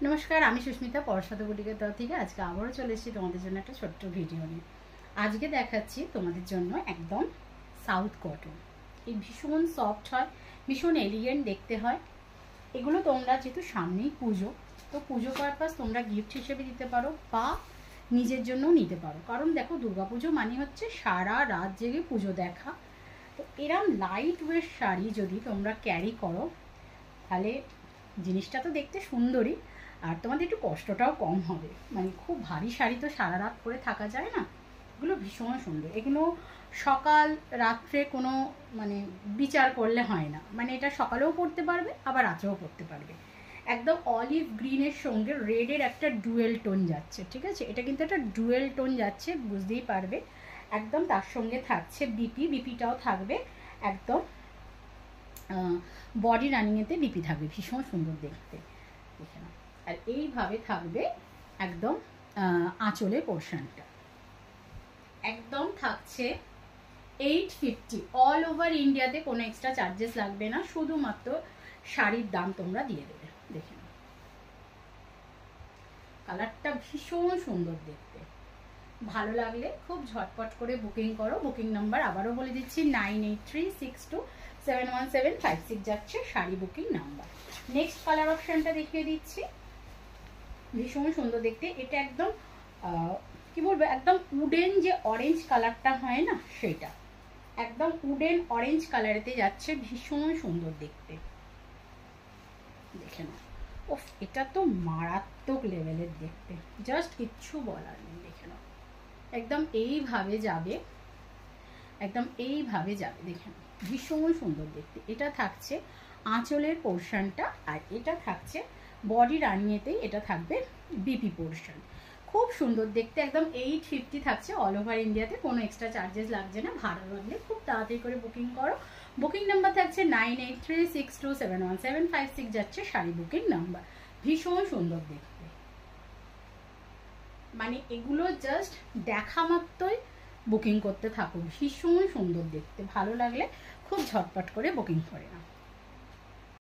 নমস্কার, আমি সুস্মিতা পরশাদা বুটিকের তরফ থেকে আজকে আবারও চলে এসেছি তোমাদের জন্য একটা ছোট্ট ভিডিও নিয়ে। আজকে দেখাচ্ছি তোমাদের জন্য একদম সাউথ কটন। এই ভীষণ সফট হয়, ভীষণ এলিগেন্ট দেখতে হয়। এগুলো তোমরা যেহেতু সামনেই পুজো, তো পুজো পারপাস তোমরা গিফট হিসেবে দিতে পারো বা নিজের জন্যও নিতে পারো। কারণ দেখো, দুর্গাপুজো মানে হচ্ছে সারা রাত জেগে পুজো দেখা। তো এরম লাইট ওয়েট শাড়ি যদি তোমরা ক্যারি করো তাহলে জিনিসটা তো দেখতে সুন্দরই, আর তোমাদের একটু কষ্টটাও কম হবে। মানে খুব ভারী শাড়ি তো সারা রাত পরে থাকা যায় না। এগুলো ভীষণ সুন্দর। এগুলো সকাল রাত্রে কোনো মানে বিচার করলে হয় না। মানে এটা সকালেও পরতে পারবে, আবার রাত্রেও পরতে পারবে। একদম অলিভ গ্রিনের সঙ্গে রেডের একটা ডুয়েল টোন যাচ্ছে, ঠিক আছে? এটা কিন্তু একটা ডুয়েল টোন যাচ্ছে, বুঝতেই পারবে। একদম তার সঙ্গে থাকছে বিপিটাও থাকবে একদম। বডি রানিংয়েতে বিপি থাকবে, ভীষণ সুন্দর দেখতে, দেখে না। আর এইভাবে থাকবে একদম আঁচলের পোর্শনটা। একদম থাকছে 850 অল ওভার ইন্ডিয়াতে। কোনো এক্সট্রা চার্জেস লাগবে না, শুধুমাত্র শাড়ির দাম তোমরা দিয়ে দেবে। দেখে নাও, কালারটা ভীষণ সুন্দর দেখতে। ভালো লাগলে খুব ঝটপট করে বুকিং করো। বুকিং নাম্বার আবারও বলে দিচ্ছি 9836271756 যাচ্ছে sari booking number. Next colour অপশনটা দেখিয়ে দিচ্ছি, ভীষণ সুন্দর দেখতে। এটা একদম কি বলবো, একদম উডেন যে অরেঞ্জ কালারটা হয় না, সেটা একদম উডেন অরেঞ্জ কালারেতে যাচ্ছে, ভীষণ সুন্দর দেখতে। দেখে নাও, ওফ, এটা তো মারাত্মক লেভেলের দেখতে, জাস্ট কিচ্ছু বলার নেই। দেখে নাও, একদম এইভাবে যাবে, একদম এইভাবে যাবে। দেখে নাও, ভীষণ সুন্দর দেখতে। এটা থাকছে আঁচলের পোর্শনটা, আর এটা থাকছে বডি রানিয়েতেই এটা থাকবে বিপি পোর্শন। খুব সুন্দর দেখতে, একদম 850 থাকছে অল ওভার ইন্ডিয়াতে। কোনো এক্সট্রা চার্জেস লাগছে না। ভালো লাগলে খুব তাড়াতাড়ি করে বুকিং করো। বুকিং নাম্বার থাকছে 9836271756 যাচ্ছে শাড়ি বুকিং নাম্বার। ভীষণ সুন্দর দেখতে, মানে এগুলো জাস্ট দেখা মাত্রই বুকিং করতে থাকো। ভীষণ সুন্দর দেখতে, ভালো লাগলে খুব ঝটপট করে বুকিং করে নাও।